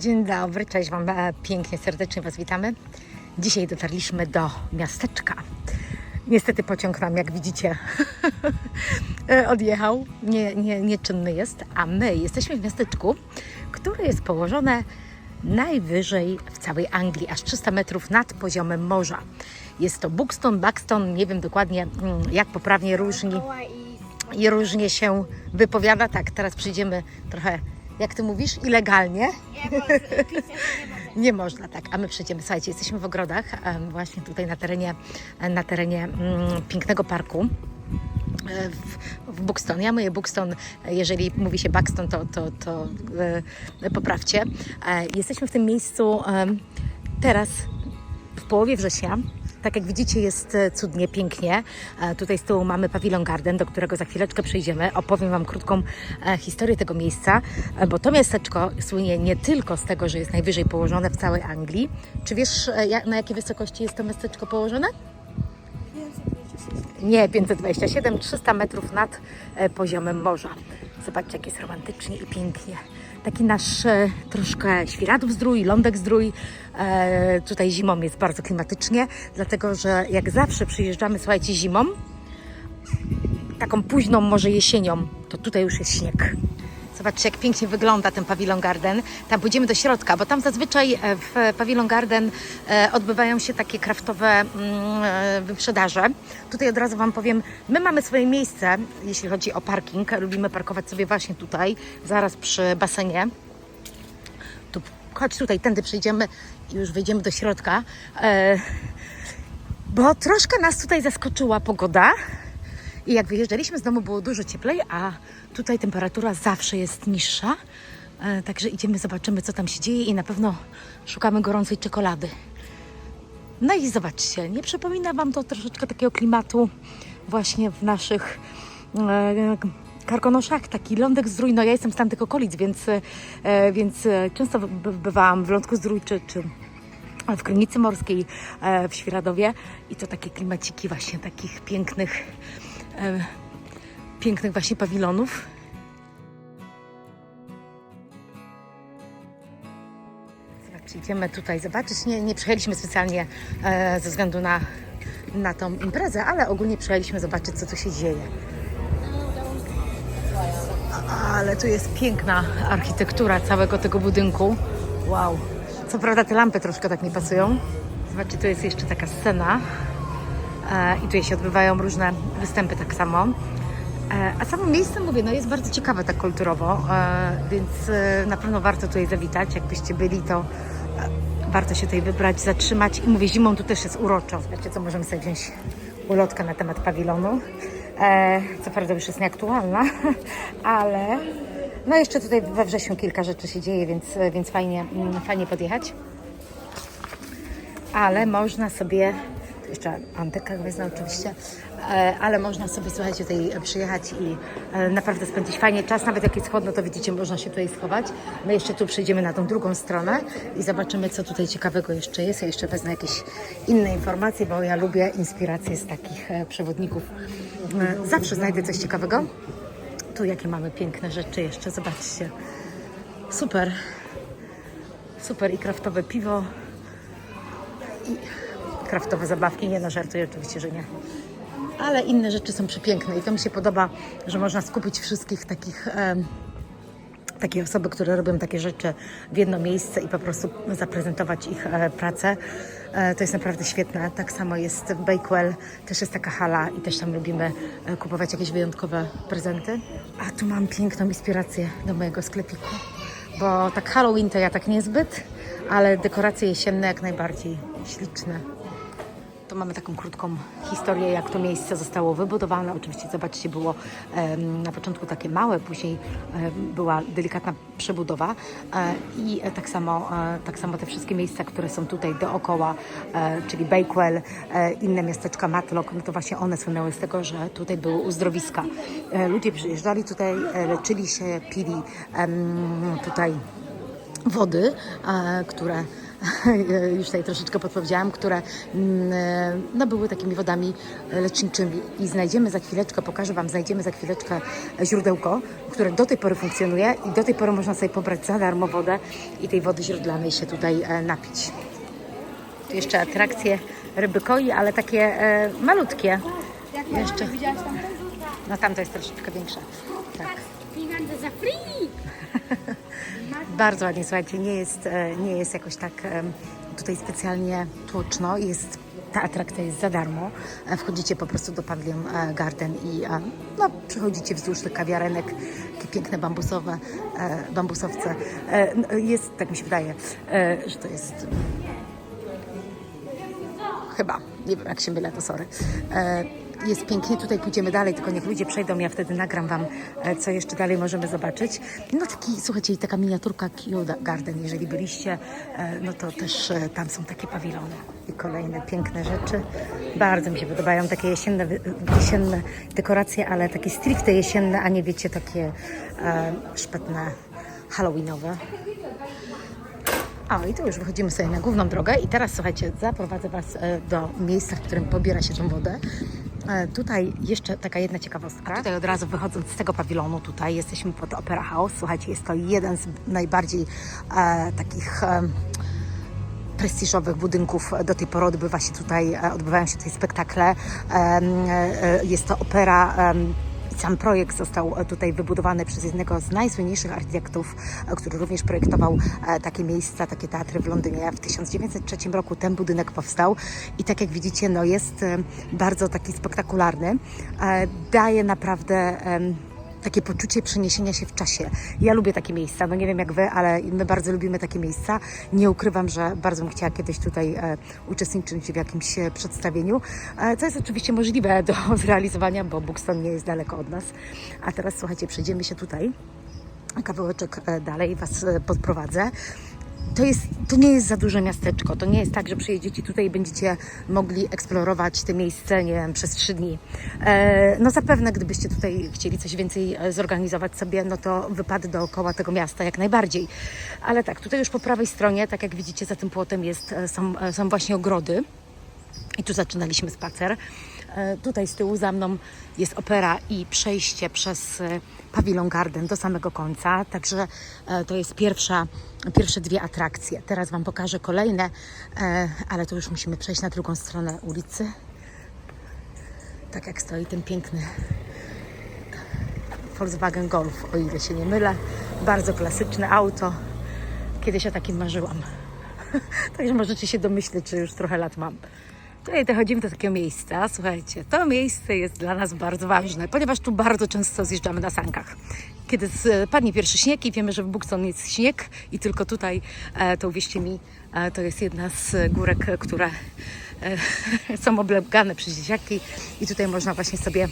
Dzień dobry, cześć Wam, pięknie, serdecznie Was witamy. Dzisiaj dotarliśmy do miasteczka. Niestety pociąg nam, jak widzicie, odjechał, nieczynny jest, a my jesteśmy w miasteczku, które jest położone najwyżej w całej Anglii, aż 300 metrów nad poziomem morza. Jest to Buxton, nie wiem dokładnie jak poprawnie różnie się wypowiada. Tak, teraz przyjdziemy trochę, jak Ty mówisz, ilegalnie. Nie można, tak, a my przejdziemy. Słuchajcie, jesteśmy w ogrodach, właśnie tutaj na terenie pięknego parku w Buxton. Ja mówię Buxton, jeżeli mówi się Buxton, to poprawcie. Jesteśmy w tym miejscu teraz w połowie września. Tak jak widzicie, jest cudnie, pięknie. Tutaj z tyłu mamy Pavilion Garden, do którego za chwileczkę przejdziemy. Opowiem Wam krótką historię tego miejsca, bo to miasteczko słynie nie tylko z tego, że jest najwyżej położone w całej Anglii. Czy wiesz, na jakiej wysokości jest to miasteczko położone? 527. Nie, 527, 300 metrów nad poziomem morza. Zobaczcie, jak jest romantycznie i pięknie. Taki nasz troszkę Świeradów Zdrój, Lądek Zdrój. Tutaj zimą jest bardzo klimatycznie, dlatego że jak zawsze przyjeżdżamy, słuchajcie, zimą, taką późną może jesienią, to tutaj już jest śnieg. Zobaczcie, jak pięknie wygląda ten Pavilion Garden. Tam pójdziemy do środka, bo tam zazwyczaj w Pavilion Garden odbywają się takie kraftowe wyprzedaże. Tutaj od razu Wam powiem, my mamy swoje miejsce, jeśli chodzi o parking. Lubimy parkować sobie właśnie tutaj, zaraz przy basenie. Tu, chodź tutaj, tędy przejdziemy i już wejdziemy do środka. Bo troszkę nas tutaj zaskoczyła pogoda. I jak wyjeżdżaliśmy z domu, było dużo cieplej, a tutaj temperatura zawsze jest niższa. Także idziemy, zobaczymy, co tam się dzieje i na pewno szukamy gorącej czekolady. No i zobaczcie, nie przypomina Wam to troszeczkę takiego klimatu właśnie w naszych Karkonoszach, taki Lądek Zdrój. No ja jestem z tamtych okolic, więc często bywałam w Lądku Zdrój czy w Krynicy Morskiej, w Świeradowie i to takie klimaciki właśnie takich pięknych właśnie pawilonów. Zobaczcie, idziemy tutaj zobaczyć. Nie przyjechaliśmy specjalnie ze względu na tą imprezę, ale ogólnie przyjechaliśmy zobaczyć, co tu się dzieje. Ale tu jest piękna architektura całego tego budynku. Wow. Co prawda te lampy troszkę tak nie pasują. Zobaczcie, tu jest jeszcze taka scena i tutaj się odbywają różne występy tak samo. A samo miejsce, mówię, no jest bardzo ciekawe tak kulturowo, więc na pewno warto tutaj zawitać. Jakbyście byli, to warto się tutaj wybrać, zatrzymać. I mówię, zimą tu też jest uroczo. Wiecie co, możemy sobie wziąć ulotkę na temat pawilonu. Co prawda już jest nieaktualna, ale no jeszcze tutaj we wrześniu kilka rzeczy się dzieje, więc fajnie podjechać. Ale można sobie, jeszcze antyka gwiezdna oczywiście, ale można sobie, słuchajcie, tutaj przyjechać i naprawdę spędzić fajnie czas. Nawet jak jest chłodno, to widzicie, można się tutaj schować. My jeszcze tu przejdziemy na tą drugą stronę i zobaczymy, co tutaj ciekawego jeszcze jest. Ja jeszcze wezmę jakieś inne informacje, bo ja lubię inspiracje z takich przewodników. Zawsze znajdę coś ciekawego. Tu jakie mamy piękne rzeczy jeszcze, zobaczcie. Super. Super i kraftowe piwo. I kraftowe zabawki. Nie, no żartuję oczywiście, że nie. Ale inne rzeczy są przepiękne i to mi się podoba, że można skupić wszystkich takie osoby, które robią takie rzeczy w jedno miejsce i po prostu zaprezentować ich pracę. To jest naprawdę świetne. Tak samo jest w Bakewell, też jest taka hala i też tam lubimy kupować jakieś wyjątkowe prezenty. A tu mam piękną inspirację do mojego sklepiku, bo tak Halloween to ja tak niezbyt, ale dekoracje jesienne jak najbardziej śliczne. To mamy taką krótką historię, jak to miejsce zostało wybudowane. Oczywiście, zobaczcie, było na początku takie małe, później była delikatna przebudowa i tak samo te wszystkie miejsca, które są tutaj dookoła, czyli Bakewell, inne miasteczka Matlock, no to właśnie one słynęły z tego, że tutaj były uzdrowiska. Ludzie przyjeżdżali tutaj, leczyli się, pili tutaj wody, które już tutaj troszeczkę podpowiedziałam, które no, były takimi wodami leczniczymi. I pokażę Wam, znajdziemy za chwileczkę źródełko, które do tej pory funkcjonuje i do tej pory można sobie pobrać za darmo wodę i tej wody źródlanej się tutaj napić. Tu jeszcze atrakcje ryby koi, ale takie malutkie. Jeszcze. No tam to jest troszeczkę większa. Tak. Pieniądze za free! Bardzo ładnie, słuchajcie, nie jest jakoś tak tutaj specjalnie tłoczno, ta atrakcja jest za darmo. Wchodzicie po prostu do Pavilion Garden i no, przechodzicie wzdłuż tych kawiarenek, takie piękne bambusowce. Jest, tak mi się wydaje, że to jest chyba, nie wiem jak się mylę, to sorry. Jest pięknie, tutaj pójdziemy dalej, tylko niech ludzie przejdą, ja wtedy nagram Wam, co jeszcze dalej możemy zobaczyć. No taki, słuchajcie, taka miniaturka Kew Garden, jeżeli byliście, no to też tam są takie pawilony i kolejne piękne rzeczy. Bardzo mi się podobają takie jesienne dekoracje, ale takie stricte jesienne, a nie wiecie, takie szpetne, halloweenowe. O, i tu już wychodzimy sobie na główną drogę i teraz, słuchajcie, zaprowadzę Was do miejsca, w którym pobiera się tą wodę. Tutaj jeszcze taka jedna ciekawostka. A tutaj od razu wychodząc z tego pawilonu, tutaj jesteśmy pod Opera House. Słuchajcie, jest to jeden z najbardziej takich prestiżowych budynków. Do tej pory odbywają się tutaj spektakle. Jest to opera. Sam projekt został tutaj wybudowany przez jednego z najsłynniejszych architektów, który również projektował takie miejsca, takie teatry w Londynie. W 1903 roku ten budynek powstał i tak jak widzicie, no jest bardzo taki spektakularny. Daje naprawdę takie poczucie przeniesienia się w czasie. Ja lubię takie miejsca, no nie wiem jak Wy, ale my bardzo lubimy takie miejsca. Nie ukrywam, że bardzo bym chciała kiedyś tutaj uczestniczyć w jakimś przedstawieniu, co jest oczywiście możliwe do zrealizowania, bo Buxton nie jest daleko od nas. A teraz słuchajcie, przejdziemy się tutaj, kawałeczek dalej Was podprowadzę. To nie jest za duże miasteczko. To nie jest tak, że przyjedziecie tutaj i będziecie mogli eksplorować te miejsce, nie wiem, przez 3 dni. No zapewne, gdybyście tutaj chcieli coś więcej zorganizować sobie, no to wypady dookoła tego miasta jak najbardziej. Ale tak, tutaj już po prawej stronie, tak jak widzicie, za tym płotem są właśnie ogrody. I tu zaczynaliśmy spacer. Tutaj z tyłu za mną jest opera i przejście przez Pavilion Garden do samego końca. Także to jest pierwsze 2 atrakcje. Teraz Wam pokażę kolejne, ale to już musimy przejść na drugą stronę ulicy. Tak jak stoi ten piękny Volkswagen Golf, o ile się nie mylę. Bardzo klasyczne auto. Kiedyś o takim marzyłam. Także możecie się domyśleć, że już trochę lat mam. Tutaj dochodzimy do takiego miejsca. Słuchajcie, to miejsce jest dla nas bardzo ważne, ponieważ tu bardzo często zjeżdżamy na sankach. Kiedy padnie pierwszy śnieg i wiemy, że w Buxton jest śnieg i tylko tutaj, to uwierzcie mi, to jest jedna z górek, które są oblegane przez dzieciaki i tutaj można właśnie sobie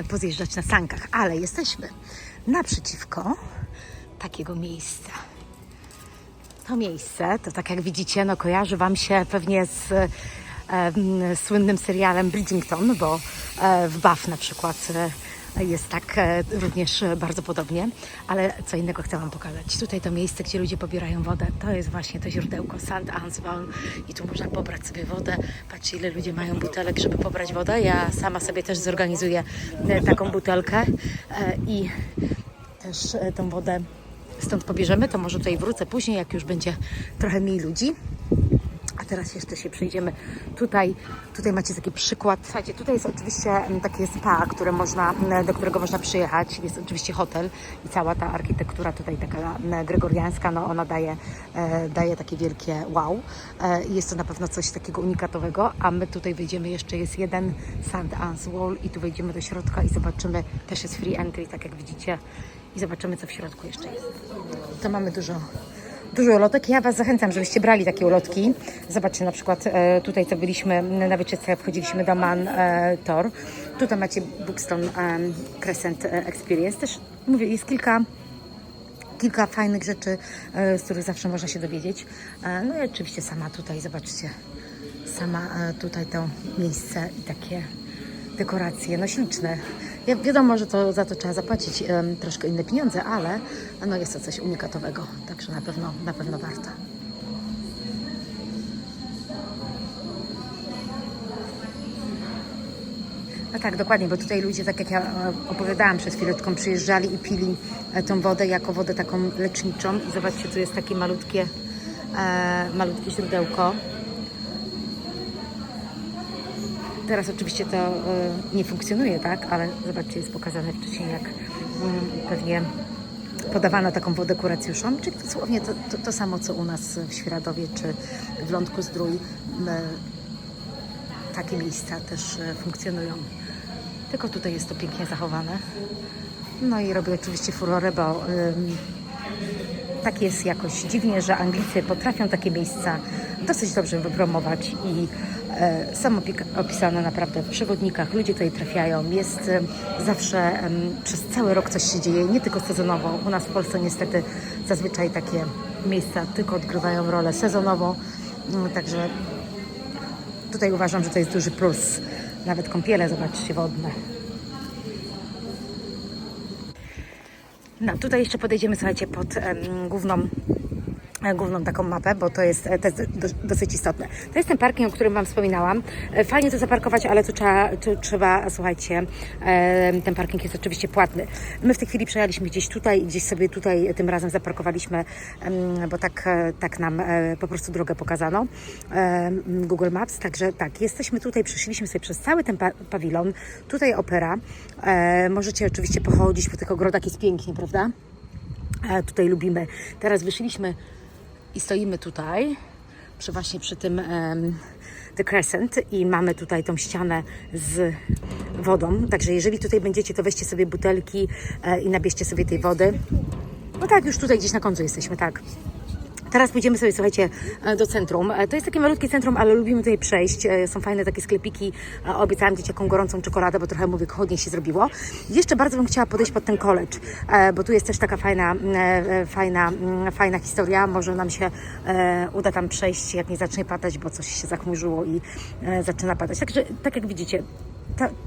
pozjeżdżać na sankach. Ale jesteśmy naprzeciwko takiego miejsca. To miejsce, to tak jak widzicie, no kojarzy Wam się pewnie z słynnym serialem Bridgerton, bo w Bath na przykład jest tak również bardzo podobnie, ale co innego chcę Wam pokazać. Tutaj to miejsce, gdzie ludzie pobierają wodę, to jest właśnie to źródełko St. Anne's Well i tu można pobrać sobie wodę. Patrzcie, ile ludzie mają butelek, żeby pobrać wodę. Ja sama sobie też zorganizuję taką butelkę i też tą wodę stąd pobierzemy, to może tutaj wrócę później, jak już będzie trochę mniej ludzi. A teraz jeszcze się przejdziemy tutaj. Tutaj macie taki przykład. Słuchajcie, tutaj jest oczywiście takie spa, do którego można przyjechać. Jest oczywiście hotel i cała ta architektura tutaj taka gregoriańska, no ona daje takie wielkie wow. Jest to na pewno coś takiego unikatowego, a my tutaj wejdziemy jeszcze, jest jeden St. Anne's Well i tu wejdziemy do środka i zobaczymy, też jest free entry, tak jak widzicie, i zobaczymy, co w środku jeszcze jest. To mamy dużo ulotek. Ja Was zachęcam, żebyście brali takie ulotki. Zobaczcie, na przykład tutaj to byliśmy na wycieczce, wchodziliśmy do Man Tor. Tutaj macie Buxton Crescent Experience. Też mówię, jest kilka fajnych rzeczy, z których zawsze można się dowiedzieć. No i oczywiście sama tutaj, zobaczcie, sama tutaj to miejsce i takie dekoracje, no śliczne. Wiadomo, że za to trzeba zapłacić troszkę inne pieniądze, ale no jest to coś unikatowego, także na pewno warto. No tak, dokładnie, bo tutaj ludzie, tak jak ja opowiadałam przed chwileczką, przyjeżdżali i pili tą wodę jako wodę taką leczniczą. I zobaczcie, tu jest takie malutkie źródełko. Teraz oczywiście to nie funkcjonuje, tak, ale zobaczcie, jest pokazane wcześniej, jak pewnie podawano taką wodę kuracjuszom, czyli dosłownie to samo, co u nas w Świeradowie czy w Lądku-Zdrój. Takie miejsca też funkcjonują. Tylko tutaj jest to pięknie zachowane. No i robię oczywiście furorę, bo tak jest jakoś dziwnie, że Anglicy potrafią takie miejsca dosyć dobrze wypromować i są opisane naprawdę w przewodnikach. Ludzie tutaj trafiają. Jest zawsze przez cały rok coś się dzieje, nie tylko sezonowo. U nas w Polsce niestety zazwyczaj takie miejsca tylko odgrywają rolę sezonowo. Także tutaj uważam, że to jest duży plus. Nawet kąpiele, zobaczcie, wodne. No, tutaj jeszcze podejdziemy, słuchajcie, pod główną taką mapę, bo to jest dosyć istotne. To jest ten parking, o którym Wam wspominałam. Fajnie to zaparkować, ale tu trzeba, słuchajcie, ten parking jest oczywiście płatny. My w tej chwili przejechaliśmy gdzieś tutaj, gdzieś sobie tutaj tym razem zaparkowaliśmy, bo tak nam po prostu drogę pokazano. Google Maps, także tak, jesteśmy tutaj, przeszliśmy sobie przez cały ten pawilon. Tutaj opera. Możecie oczywiście pochodzić po tych ogrodach, jest pięknie, prawda? Tutaj lubimy. Teraz wyszliśmy i stoimy tutaj, właśnie przy tym The Crescent i mamy tutaj tą ścianę z wodą. Także jeżeli tutaj będziecie, to weźcie sobie butelki i nabierzcie sobie tej wody. No tak, już tutaj gdzieś na końcu jesteśmy, tak. Teraz pójdziemy sobie, słuchajcie, do centrum. To jest takie malutkie centrum, ale lubimy tutaj przejść. Są fajne takie sklepiki. Obiecałam dzieciakom gorącą czekoladę, bo trochę, mówię, chłodniej się zrobiło. Jeszcze bardzo bym chciała podejść pod ten college, bo tu jest też taka fajna historia. Może nam się uda tam przejść, jak nie zacznie padać, bo coś się zachmurzyło i zaczyna padać. Także, tak jak widzicie,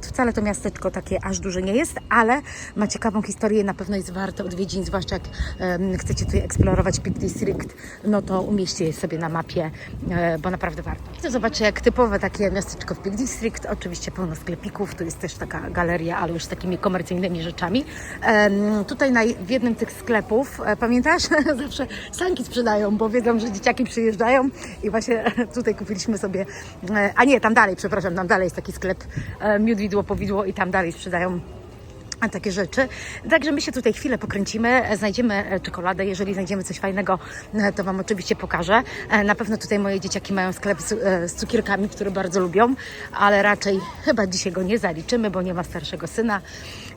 wcale to miasteczko takie aż duże nie jest, ale ma ciekawą historię, na pewno jest warte odwiedzin, zwłaszcza jak chcecie tutaj eksplorować Peak District, no to umieśćcie je sobie na mapie, bo naprawdę warto. I to zobaczcie, jak typowe takie miasteczko w Peak District, oczywiście pełno sklepików, tu jest też taka galeria, ale już z takimi komercyjnymi rzeczami. Tutaj w jednym z tych sklepów, pamiętasz? Zawsze sanki sprzedają, bo wiedzą, że dzieciaki przyjeżdżają i właśnie tutaj kupiliśmy sobie, a nie, tam dalej, przepraszam, tam dalej jest taki sklep miód, widło, powidło i tam dalej sprzedają takie rzeczy. Także my się tutaj chwilę pokręcimy, znajdziemy czekoladę. Jeżeli znajdziemy coś fajnego, to Wam oczywiście pokażę. Na pewno tutaj moje dzieciaki mają sklep z cukierkami, które bardzo lubią, ale raczej chyba dzisiaj go nie zaliczymy, bo nie ma starszego syna.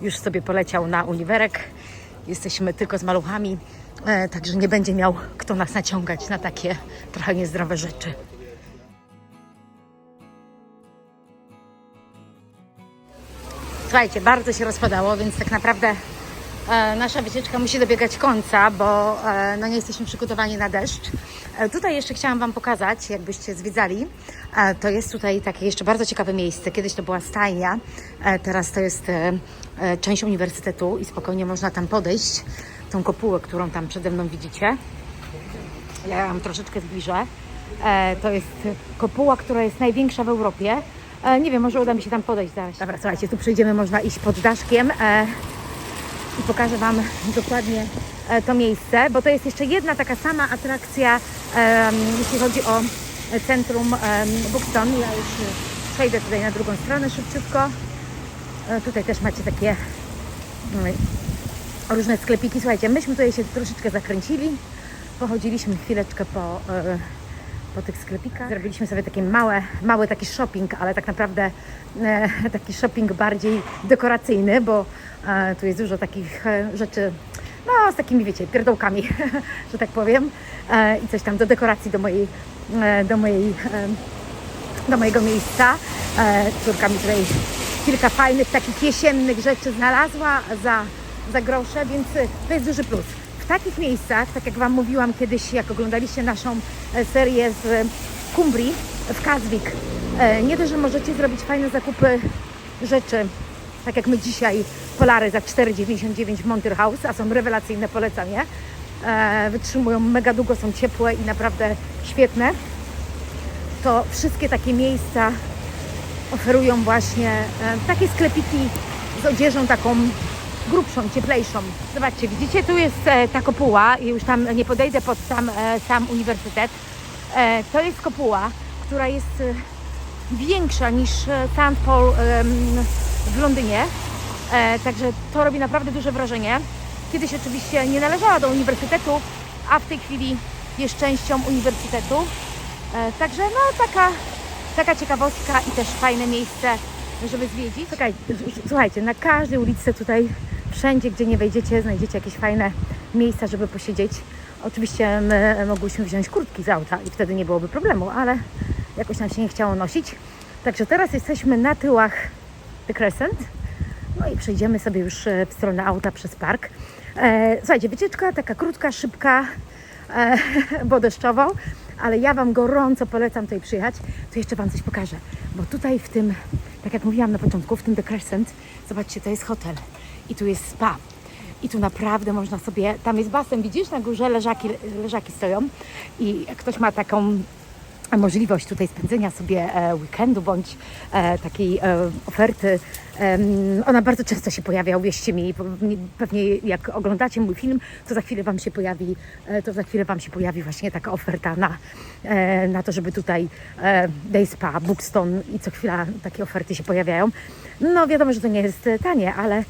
Już sobie poleciał na uniwerek. Jesteśmy tylko z maluchami, także nie będzie miał kto nas naciągać na takie trochę niezdrowe rzeczy. Słuchajcie, bardzo się rozpadało, więc tak naprawdę nasza wycieczka musi dobiegać końca, bo no nie jesteśmy przygotowani na deszcz. Tutaj jeszcze chciałam Wam pokazać, jakbyście zwiedzali. To jest tutaj takie jeszcze bardzo ciekawe miejsce. Kiedyś to była stajnia, teraz to jest część uniwersytetu i spokojnie można tam podejść. Tą kopułę, którą tam przede mną widzicie. Ja ją troszeczkę zbliżę. To jest kopuła, która jest największa w Europie. Nie wiem, może uda mi się tam podejść zaraz. Dobra, słuchajcie, tu przejdziemy, można iść pod daszkiem i pokażę Wam dokładnie to miejsce, bo to jest jeszcze jedna taka sama atrakcja, jeśli chodzi o centrum Buxton. Ja już przejdę tutaj na drugą stronę szybciutko. Tutaj też macie takie różne sklepiki. Słuchajcie, myśmy tutaj się troszeczkę zakręcili, pochodziliśmy chwileczkę po tych sklepikach. Zrobiliśmy sobie takie mały taki shopping, ale tak naprawdę taki shopping bardziej dekoracyjny, bo tu jest dużo takich rzeczy, no z takimi, wiecie, pierdołkami, że tak powiem, i coś tam do dekoracji do mojego miejsca. Córka mi tutaj kilka fajnych takich jesiennych rzeczy znalazła za grosze, więc to jest duży plus. W takich miejscach, tak jak Wam mówiłam kiedyś, jak oglądaliście naszą serię z Cumbrii w Caswick, nie dość, że możecie zrobić fajne zakupy rzeczy, tak jak my dzisiaj, polary za 4,99 w Monter House, a są rewelacyjne, polecam je. Wytrzymują mega długo, są ciepłe i naprawdę świetne. To wszystkie takie miejsca oferują właśnie takie sklepiki z odzieżą taką grubszą, cieplejszą. Zobaczcie, widzicie, tu jest ta kopuła i już tam nie podejdę pod sam uniwersytet. To jest kopuła, która jest większa niż St. Paul w Londynie. Także to robi naprawdę duże wrażenie. Kiedyś oczywiście nie należała do uniwersytetu, a w tej chwili jest częścią uniwersytetu. Także no taka ciekawostka i też fajne miejsce, żeby zwiedzić. Słuchajcie, na każdej ulicy tutaj, wszędzie gdzie nie wejdziecie, znajdziecie jakieś fajne miejsca, żeby posiedzieć. Oczywiście my mogłyśmy wziąć kurtki z auta i wtedy nie byłoby problemu, ale jakoś nam się nie chciało nosić. Także teraz jesteśmy na tyłach The Crescent. No i przejdziemy sobie już w stronę auta przez park. Słuchajcie, wycieczka taka krótka, szybka, bo deszczową, ale ja Wam gorąco polecam tutaj przyjechać. Tu jeszcze Wam coś pokażę, bo tutaj w tym, tak jak mówiłam na początku, w tym The Crescent, zobaczcie, to jest hotel i tu jest spa. I tu naprawdę można sobie, tam jest basen, widzisz, na górze leżaki stoją i jak ktoś ma taką możliwość tutaj spędzenia sobie weekendu bądź takiej oferty. Ona bardzo często się pojawia, uwierzcie mi, pewnie jak oglądacie mój film, to za chwilę Wam się pojawi właśnie taka oferta na to, żeby tutaj Day Spa, Buxton i co chwila takie oferty się pojawiają. No wiadomo, że to nie jest tanie, ale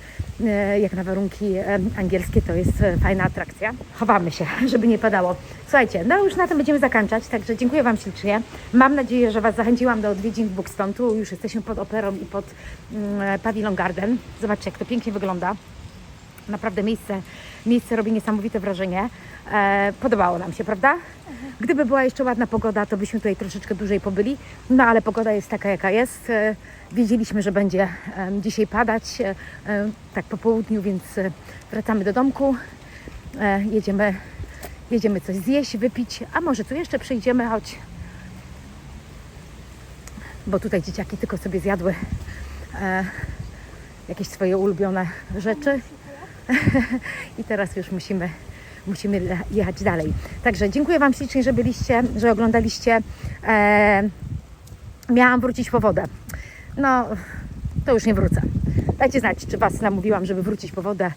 jak na warunki angielskie to jest fajna atrakcja. Chowamy się, żeby nie padało. Słuchajcie, no już na tym będziemy zakończać, także dziękuję Wam ślicznie. Mam nadzieję, że Was zachęciłam do odwiedzin w Buxton. Tu już jesteśmy pod operą i pod Pavilion Garden. Zobaczcie, jak to pięknie wygląda. Naprawdę miejsce robi niesamowite wrażenie. Podobało nam się, prawda? Gdyby była jeszcze ładna pogoda, to byśmy tutaj troszeczkę dłużej pobyli. No ale pogoda jest taka, jaka jest. Wiedzieliśmy, że będzie dzisiaj padać, tak po południu, więc wracamy do domku. Jedziemy coś zjeść, wypić, a może tu jeszcze przyjdziemy, bo tutaj dzieciaki tylko sobie zjadły jakieś swoje ulubione rzeczy i teraz już musimy jechać dalej. Także dziękuję Wam ślicznie, że byliście, że oglądaliście. Miałam wrócić po wodę. No, to już nie wrócę. Dajcie znać, czy Was namówiłam, żeby wrócić po wodę.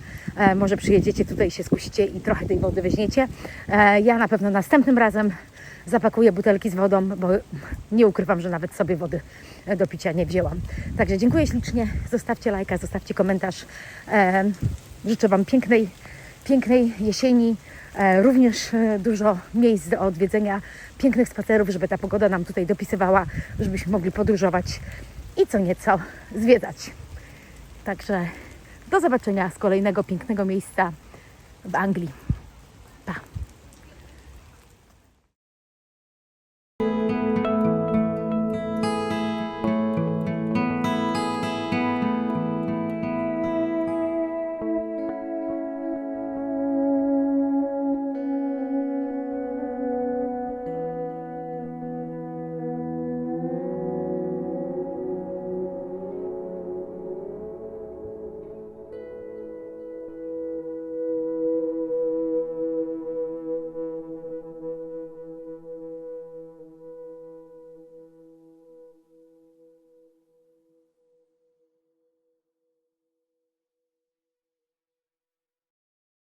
Może przyjedziecie tutaj, się skusicie i trochę tej wody weźmiecie. Ja na pewno następnym razem zapakuję butelki z wodą, bo nie ukrywam, że nawet sobie wody do picia nie wzięłam. Także dziękuję ślicznie. Zostawcie lajka, zostawcie komentarz. Życzę Wam pięknej jesieni. Również dużo miejsc do odwiedzenia, pięknych spacerów, żeby ta pogoda nam tutaj dopisywała, żebyśmy mogli podróżować i co nieco zwiedzać. Także do zobaczenia z kolejnego pięknego miejsca w Anglii.